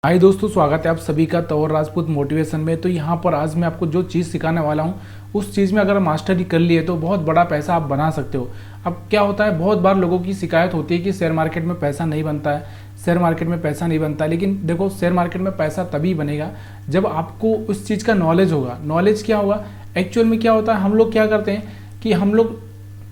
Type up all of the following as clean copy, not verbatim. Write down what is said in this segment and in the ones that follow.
हाय दोस्तों, स्वागत है आप सभी का तौर राजपूत मोटिवेशन में। तो यहाँ पर आज मैं आपको जो चीज़ सिखाने वाला हूँ उस चीज़ में अगर मास्टरी कर लिए तो बहुत बड़ा पैसा आप बना सकते हो। अब क्या होता है, बहुत बार लोगों की शिकायत होती है कि शेयर मार्केट में पैसा नहीं बनता है, शेयर मार्केट में पैसा नहीं बनता है। लेकिन देखो, शेयर मार्केट में पैसा तभी बनेगा जब आपको उस चीज़ का नॉलेज होगा। नॉलेज क्या होगा, एक्चुअल में क्या होता है, हम लोग क्या करते हैं कि हम लोग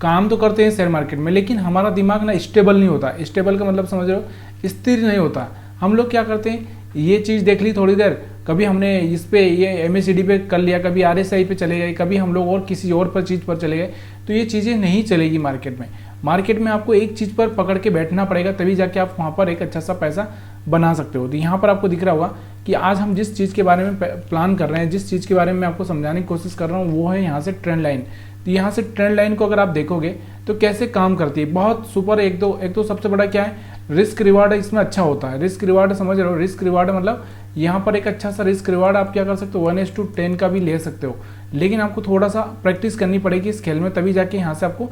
काम तो करते हैं शेयर मार्केट में, लेकिन हमारा दिमाग ना स्टेबल नहीं होता। स्टेबल का मतलब समझ रहे हो, स्थिर नहीं होता। हम लोग क्या करते हैं, ये चीज़ देख ली थोड़ी देर, कभी हमने इस पे ये MACD पे कर लिया, कभी RSI पे चले गए, कभी हम लोग और किसी और पर चीज़ पर चले गए, तो ये चीज़ें नहीं चलेगी मार्केट में। मार्केट में आपको एक चीज़ पर पकड़ के बैठना पड़ेगा, तभी जाके आप वहाँ पर एक अच्छा सा पैसा बना सकते हो। तो यहाँ पर आपको दिख रहा होगा कि आज हम जिस चीज़ के बारे में प्लान कर रहे हैं, जिस चीज़ के बारे में आपको समझाने की कोशिश कर रहा हूँ, वो है यहाँ से ट्रेंड लाइन। तो यहाँ से ट्रेंड लाइन को अगर आप देखोगे तो कैसे काम करती है, बहुत सुपर। एक तो सबसे बड़ा क्या है, रिस्क रिवार्ड इसमें अच्छा होता है। रिस्क रिवार्ड समझ रहे हो, रिस्क रिवार्ड मतलब यहाँ पर एक अच्छा सा रिस्क रिवार्ड आप क्या कर सकते हो, 1:10 का भी ले सकते हो। लेकिन आपको थोड़ा सा प्रैक्टिस करनी पड़ेगी इस खेल में, तभी जाके यहाँ से आपको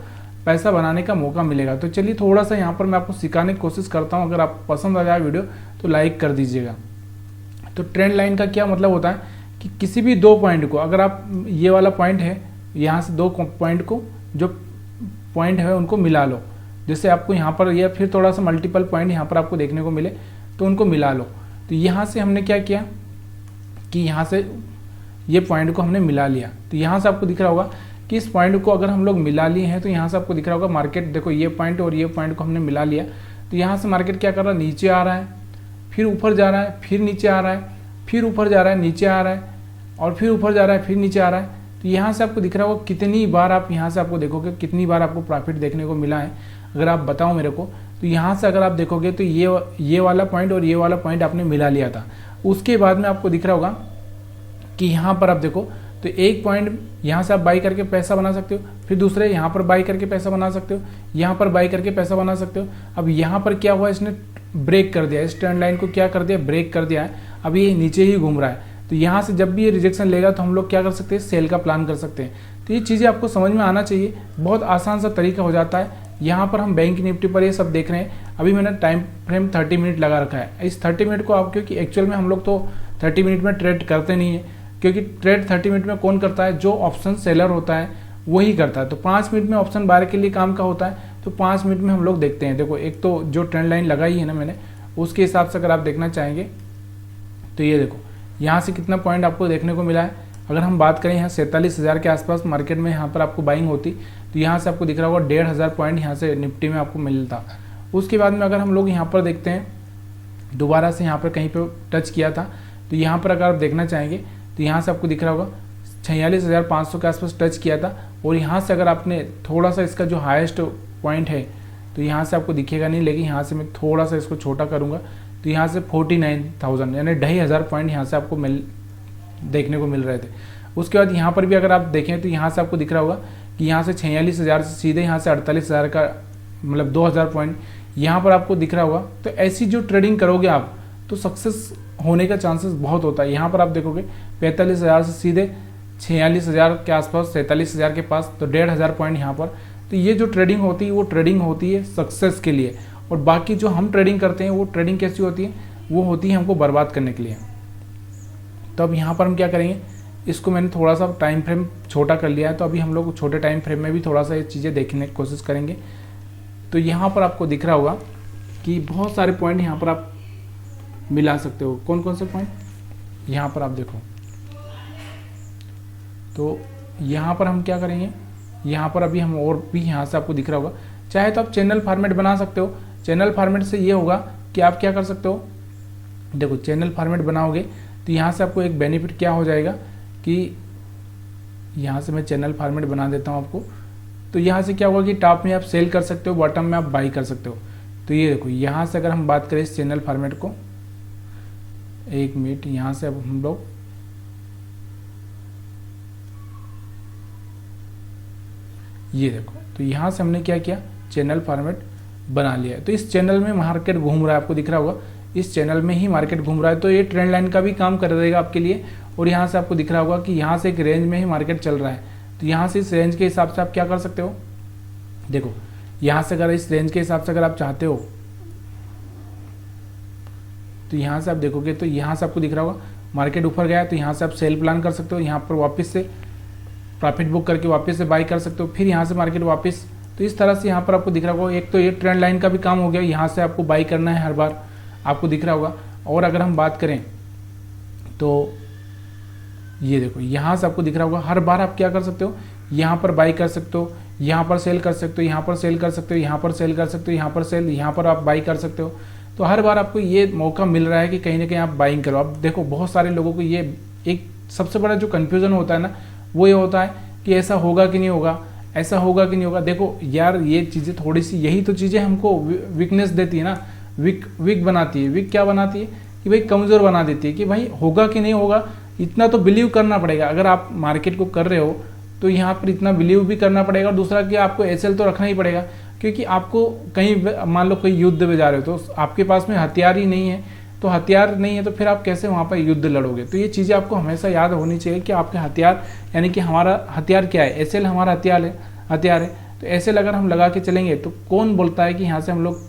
पैसा बनाने का मौका मिलेगा। तो चलिए थोड़ा सा यहाँ पर मैं आपको सिखाने की कोशिश करता हूँ। अगर आप पसंद आ जाए वीडियो तो लाइक कर दीजिएगा। तो ट्रेंड लाइन का क्या मतलब होता है कि किसी भी दो पॉइंट को, अगर आप ये वाला पॉइंट है, यहाँ से दो पॉइंट को, जो पॉइंट है उनको मिला लो। जैसे आपको यहाँ पर या फिर थोड़ा सा मल्टीपल पॉइंट यहाँ पर आपको देखने को मिले तो उनको मिला लो। तो यहाँ से हमने क्या किया कि यहाँ से ये पॉइंट को हमने मिला लिया। तो यहाँ से आपको दिख रहा होगा कि इस पॉइंट को अगर हम लोग मिला लिए हैं तो यहाँ से आपको दिख रहा होगा मार्केट, देखो ये पॉइंट और ये पॉइंट को हमने मिला लिया। तो यहाँ से मार्केट क्या कर रहा है, नीचे आ रहा है, फिर ऊपर जा रहा है, फिर नीचे आ रहा है, फिर ऊपर जा रहा है, नीचे आ रहा है, और फिर ऊपर जा रहा है, फिर नीचे आ रहा है। तो यहाँ से आपको दिख रहा होगा कितनी बार आप यहाँ से आपको देखोगे कितनी बार आपको प्रॉफिट देखने को मिला है। अगर आप बताओ मेरे को, तो यहाँ से अगर आप देखोगे तो ये वाला पॉइंट और ये वाला पॉइंट आपने मिला लिया था। उसके बाद में आपको दिख रहा होगा कि यहाँ पर आप देखो तो एक पॉइंट यहाँ से आप बाई करके पैसा बना सकते हो, फिर दूसरे यहाँ पर बाई करके पैसा बना सकते हो, यहाँ पर बाई करके पैसा बना सकते हो। अब यहाँ पर क्या हुआ, इसने ब्रेक कर दिया, इस ट्रेंड लाइन को क्या कर दिया, ब्रेक कर दिया है। अब ये नीचे ही घूम रहा है। तो यहाँ से जब भी ये रिजेक्शन लेगा तो हम लोग क्या कर सकते हैं, सेल का प्लान कर सकते हैं। तो ये चीज़ें आपको समझ में आना चाहिए, बहुत आसान सा तरीका हो जाता है। यहाँ पर हम बैंक निफ्टी पर ये सब देख रहे हैं। अभी मैंने टाइम फ्रेम 30 मिनट लगा रखा है। इस 30 मिनट को आप, क्योंकि एक्चुअल में हम लोग तो 30 मिनट में ट्रेड करते नहीं है, क्योंकि ट्रेड 30 मिनट में कौन करता है, जो ऑप्शन सेलर होता है वही करता है। तो 5 मिनट में ऑप्शन बायर के लिए काम का होता है, तो 5 मिनट में हम लोग देखते हैं। देखो, एक तो जो ट्रेंड लाइन लगाई है ना मैंने, उसके हिसाब से अगर आप देखना चाहेंगे तो ये देखो यहाँ से कितना पॉइंट आपको देखने को मिला है। अगर हम बात करें यहाँ 47,000 के आसपास मार्केट में यहाँ पर आपको बाइंग होती, तो यहाँ से आपको दिख रहा होगा 1,500 पॉइंट यहाँ से निफ्टी में आपको मिलता। उसके बाद में अगर हम लोग यहाँ पर देखते हैं, दोबारा से यहाँ पर कहीं पर टच किया था, तो यहाँ पर अगर आप देखना चाहेंगे तो यहाँ से आपको दिख रहा होगा 46,500 के आसपास टच किया था। और यहाँ से अगर आपने थोड़ा सा इसका जो हाईएस्ट पॉइंट है, तो यहाँ से आपको दिखेगा नहीं, लेकिन यहाँ से मैं थोड़ा सा इसको छोटा करूँगा तो यहाँ से 49,000 यानी 2,500 पॉइंट यहाँ से आपको देखने को मिल रहे थे। उसके बाद यहाँ पर भी अगर आप देखें तो यहाँ से आपको दिख रहा होगा कि यहाँ से 46,000 से सीधे यहाँ से 48,000 का मतलब 2,000 पॉइंट यहाँ पर आपको दिख रहा होगा। तो ऐसी जो ट्रेडिंग करोगे आप तो सक्सेस होने का चांसेस बहुत होता है। यहाँ पर आप देखोगे 45,000 से सीधे 46,000 के आसपास, 47,000 के पास, तो 1,500 पॉइंट यहाँ पर। तो ये जो ट्रेडिंग होती है वो ट्रेडिंग होती है सक्सेस के लिए, और बाकी जो हम ट्रेडिंग करते हैं वो ट्रेडिंग कैसी होती है, वो होती है हमको बर्बाद करने के लिए। तो अब यहाँ पर हम क्या करेंगे, इसको मैंने थोड़ा सा टाइम फ्रेम छोटा कर लिया है, तो अभी हम लोग छोटे टाइम फ्रेम में भी थोड़ा सा ये चीज़ें देखने की कोशिश करेंगे। तो यहाँ पर आपको दिख रहा होगा कि बहुत सारे पॉइंट यहाँ पर आप मिला सकते हो। कौन कौन से पॉइंट, यहाँ पर आप देखो। तो यहाँ पर हम क्या करेंगे, यहाँ पर अभी हम और भी यहाँ से आपको दिख रहा होगा, चाहे तो आप चैनल फॉर्मेट बना सकते हो। चैनल फॉर्मेट से ये होगा कि आप क्या कर सकते हो, देखो चैनल फॉर्मेट बनाओगे तो यहाँ से आपको एक बेनिफिट क्या हो जाएगा कि यहाँ से मैं चैनल फॉर्मेट बना देता हूँ आपको। तो यहाँ से क्या होगा कि टॉप में आप सेल कर सकते हो, बॉटम में आप बाई कर सकते हो। तो ये देखो, यहाँ से अगर हम बात करें इस चैनल फॉर्मेट को, एक मिनट, यहाँ से अब हम लोग ये देखो, तो यहाँ से हमने क्या किया, चैनल फॉर्मेट बना लिया है। तो इस चैनल में मार्केट घूम रहा है, आपको दिख रहा होगा इस चैनल में ही मार्केट घूम रहा है। तो ये ट्रेंड लाइन का भी काम कर देगा आपके लिए। और यहाँ से आपको दिख रहा होगा कि यहाँ से एक रेंज में ही मार्केट चल रहा है। तो यहाँ से इस रेंज के हिसाब से आप क्या कर सकते हो, देखो यहाँ से अगर इस रेंज के हिसाब से अगर आप चाहते हो तो यहाँ से आप देखोगे तो यहाँ से आपको दिख रहा होगा मार्केट ऊपर गया, तो यहाँ से आप सेल प्लान कर सकते हो, यहाँ पर वापस से प्रॉफिट बुक करके वापस से बाई कर सकते हो, फिर यहाँ से मार्केट वापस। तो इस तरह से यहाँ पर आपको दिख रहा होगा, एक तो ये ट्रेंड लाइन का भी काम हो गया, यहाँ से आपको बाई करना है हर बार, आपको दिख रहा होगा। और अगर हम बात करें तो ये देखो यहाँ से आपको दिख रहा होगा, हर बार आप क्या कर सकते हो, यहाँ पर बाई कर सकते हो, यहाँ पर सेल कर सकते हो, यहाँ पर सेल कर सकते हो, यहाँ पर सेल कर सकते हो, यहाँ पर सेल, यहाँ पर आप बाई कर सकते हो। तो हर बार आपको ये मौका मिल रहा है कि कहीं ना कहीं आप बाइंग करो। अब देखो बहुत सारे लोगों को ये एक सबसे बड़ा जो कन्फ्यूज़न होता है ना, वो ये होता है कि ऐसा होगा कि नहीं होगा, ऐसा होगा कि नहीं होगा। देखो यार ये चीज़ें थोड़ी सी, यही तो चीज़ें हमको वीकनेस देती है ना, वीक बनाती है। वीक क्या बनाती है कि भाई कमज़ोर बना देती है कि भाई होगा कि नहीं होगा, इतना तो बिलीव करना पड़ेगा। अगर आप मार्केट को कर रहे हो तो यहाँ पर इतना बिलीव भी करना पड़ेगा, और दूसरा कि आपको एसएल तो रखना ही पड़ेगा, क्योंकि आपको कहीं मान लो कोई युद्ध में जा रहे हो तो आपके पास में हथियार ही नहीं है, तो हथियार नहीं है तो फिर आप कैसे वहाँ पर युद्ध लड़ोगे। तो ये चीज़ें आपको हमेशा याद होनी चाहिए कि आपके हथियार, यानी कि हमारा हथियार क्या है, एसएल हमारा हथियार है। तो एसएल अगर हम लगा के चलेंगे तो कौन बोलता है कि यहाँ से हम लोग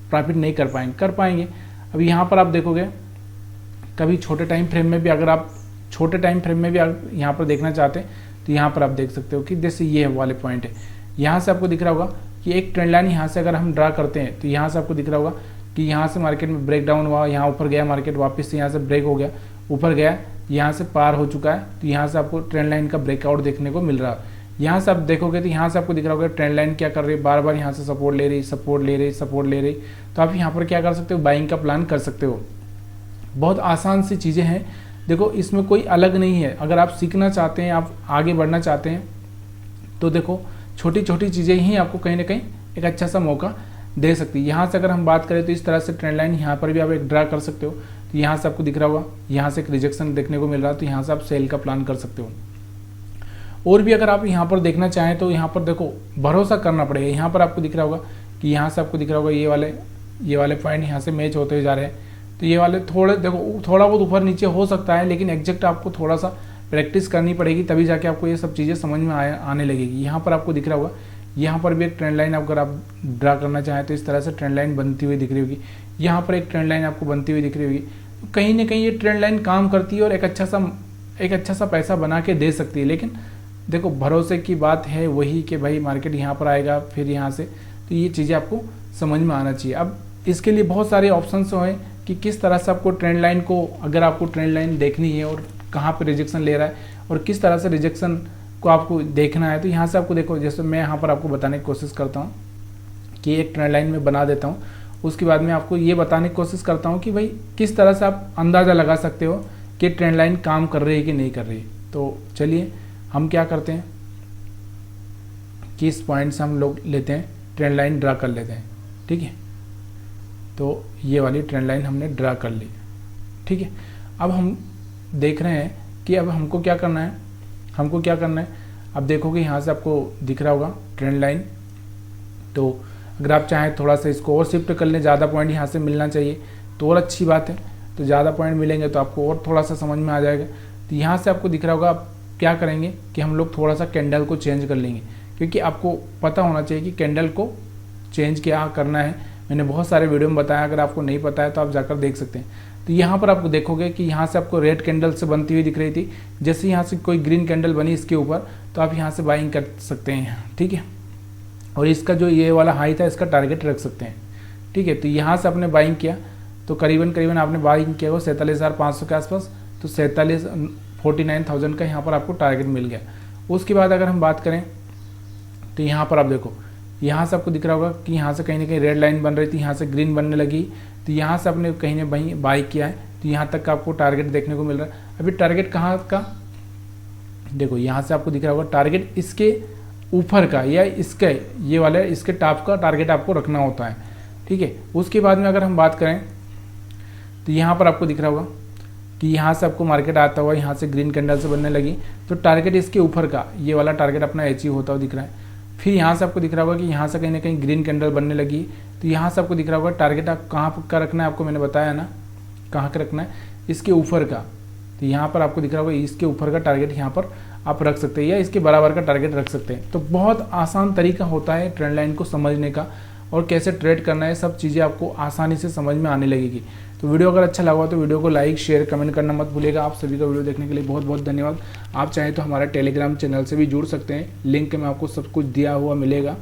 प्रॉफिट नहीं कर पाएंगे। अब यहाँ पर आप देखोगे कभी छोटे टाइम फ्रेम में भी, अगर आप छोटे टाइम फ्रेम में भी यहाँ पर देखना चाहते हैं तो यहाँ पर आप देख सकते हो कि जैसे ये वाले पॉइंट है, यहाँ से आपको दिख रहा होगा कि एक ट्रेंड लाइन यहाँ से अगर हम ड्रा करते हैं तो यहाँ से आपको दिख रहा होगा कि यहाँ से मार्केट में ब्रेक डाउन हुआ, यहाँ ऊपर गया मार्केट, वापस से यहाँ से ब्रेक हो गया, ऊपर गया, यहाँ से पार हो चुका है। तो यहाँ से आपको ट्रेंड लाइन का ब्रेकआउट देखने को मिल रहा है। यहाँ से आप देखोगे तो यहाँ से आपको दिख रहा होगा ट्रेंड लाइन क्या कर रही है, बार बार यहाँ से सपोर्ट ले रही। तो आप यहाँ पर क्या कर सकते हो, बाइंग का प्लान कर सकते हो। बहुत आसान सी चीज़ें हैं, देखो इसमें कोई अलग नहीं है। अगर आप सीखना चाहते हैं, आप आगे बढ़ना चाहते हैं, तो देखो छोटी छोटी चीज़ें ही आपको कहीं ना कहीं एक अच्छा सा मौका दे सकती है। यहाँ से अगर हम बात करें तो इस तरह से ट्रेंड लाइन यहाँ पर भी आप एक ड्रा कर सकते हो। तो यहाँ से आपको दिख रहा होगा, यहाँ से एक रिजेक्शन देखने को मिल रहा है, तो यहाँ से आप सेल का प्लान कर सकते हो। और भी अगर आप यहाँ पर देखना चाहें तो यहाँ पर देखो भरोसा करना पड़ेगा। यहाँ पर आपको दिख रहा होगा कि यहाँ से आपको दिख रहा होगा ये वाले पॉइंट यहाँ से मैच होते जा रहे हैं। तो ये वाले थोड़ा बहुत ऊपर नीचे हो सकता है, लेकिन एग्जैक्ट आपको थोड़ा सा प्रैक्टिस करनी पड़ेगी, तभी जाके आपको ये सब चीज़ें समझ में आने लगेगी। यहाँ पर आपको दिख रहा होगा, यहाँ पर भी एक ट्रेंड लाइन अगर आप ड्रा करना चाहें तो इस तरह से ट्रेंड लाइन बनती हुई दिख रही होगी। यहाँ पर एक ट्रेंड लाइन आपको बनती हुई दिख रही होगी। तो कहीं ना कहीं ये ट्रेंड लाइन काम करती है और एक अच्छा सा पैसा बना के दे सकती है। लेकिन देखो भरोसे की बात है वही कि भाई मार्केट यहाँ पर आएगा फिर यहाँ से, तो ये चीज़ें आपको समझ में आना चाहिए। अब इसके लिए बहुत सारे ऑप्शंस हैं कि किस तरह से आपको ट्रेंड लाइन को, अगर आपको ट्रेंड लाइन देखनी है और कहाँ पे रिजेक्शन ले रहा है और किस तरह से रिजेक्शन को आपको देखना है। तो यहाँ से आपको देखो, जैसे मैं यहाँ पर आपको बताने की कोशिश करता हूँ कि एक ट्रेंड लाइन में बना देता हूँ, उसके बाद में आपको ये बताने की कोशिश करता हूँ कि भाई किस तरह से आप अंदाज़ा लगा सकते हो कि ट्रेंड लाइन काम कर रही है कि नहीं कर रही है। तो चलिए हम क्या करते हैं कि इस पॉइंट से हम लोग लेते हैं, ट्रेंड लाइन ड्रा कर लेते हैं, ठीक है। तो ये वाली ट्रेंड लाइन हमने ड्रा कर ली, ठीक है। अब हम देख रहे हैं कि अब हमको क्या करना है। अब देखोगे यहाँ से आपको दिख रहा होगा ट्रेंड लाइन। तो अगर आप चाहें थोड़ा सा इसको और शिफ्ट कर लें, ज़्यादा पॉइंट यहाँ से मिलना चाहिए तो और अच्छी बात है। तो ज़्यादा पॉइंट मिलेंगे तो आपको और थोड़ा सा समझ में आ जाएगा। तो यहाँ से आपको दिख रहा होगा, आप क्या करेंगे कि हम लोग थोड़ा सा कैंडल को चेंज कर लेंगे, क्योंकि आपको पता होना चाहिए कि कैंडल को चेंज क्या करना है। मैंने बहुत सारे वीडियो में बताया, अगर आपको नहीं पता है तो आप जाकर देख सकते हैं। तो यहाँ पर आपको देखोगे कि यहाँ से आपको रेड कैंडल से बनती हुई दिख रही थी, जैसे यहाँ से कोई ग्रीन कैंडल बनी इसके ऊपर, तो आप यहाँ से बाइंग कर सकते हैं, ठीक है। और इसका जो ये वाला हाई था इसका टारगेट रख सकते हैं, ठीक है। तो यहाँ से आपने बाइंग किया तो करीबन आपने बाइंग किया वो 47,500 के आसपास, तो 49,000 का यहाँ पर आपको टारगेट मिल गया। उसके बाद अगर हम बात करें तो यहाँ पर आप देखो, यहाँ से आपको दिख रहा होगा कि यहाँ से कहीं ना कहीं रेड लाइन बन रही थी, यहाँ से ग्रीन बनने लगी। तो यहाँ से आपने कहीं ना कहीं बाई किया है, तो यहाँ तक का आपको टारगेट देखने को मिल रहा है। अभी टारगेट कहाँ का देखो, यहाँ से आपको दिख रहा होगा टारगेट इसके ऊपर का या इसके ये वाले इसके टॉप का टारगेट आपको रखना होता है, ठीक है। उसके बाद में अगर हम बात करें तो यहाँ पर आपको दिख रहा होगा कि यहाँ से आपको मार्केट आता हुआ यहाँ से ग्रीन कैंडल से बनने लगी, तो टारगेट इसके ऊपर का ये वाला टारगेट अपना अचीव होता हुआ दिख रहा है। फिर यहाँ से आपको दिख रहा होगा कि यहाँ से कहीं ना कहीं ग्रीन कैंडल बनने लगी, तो यहाँ से आपको दिख रहा होगा टारगेट आप कहाँ का रखना है, आपको मैंने बताया ना कहाँ का रखना है, इसके ऊपर का। तो यहाँ पर आपको दिख रहा होगा इसके ऊपर का टारगेट यहाँ पर आप रख सकते हैं या इसके बराबर का टारगेट रख सकते हैं। तो बहुत आसान तरीका होता है ट्रेंड लाइन को समझने का और कैसे ट्रेड करना है, सब चीज़ें आपको आसानी से समझ में आने लगेगी। तो वीडियो अगर अच्छा लगा तो वीडियो को लाइक शेयर कमेंट करना मत भूलिएगा। आप सभी का वीडियो देखने के लिए बहुत बहुत धन्यवाद। आप चाहें तो हमारे टेलीग्राम चैनल से भी जुड़ सकते हैं, लिंक में आपको सब कुछ दिया हुआ मिलेगा।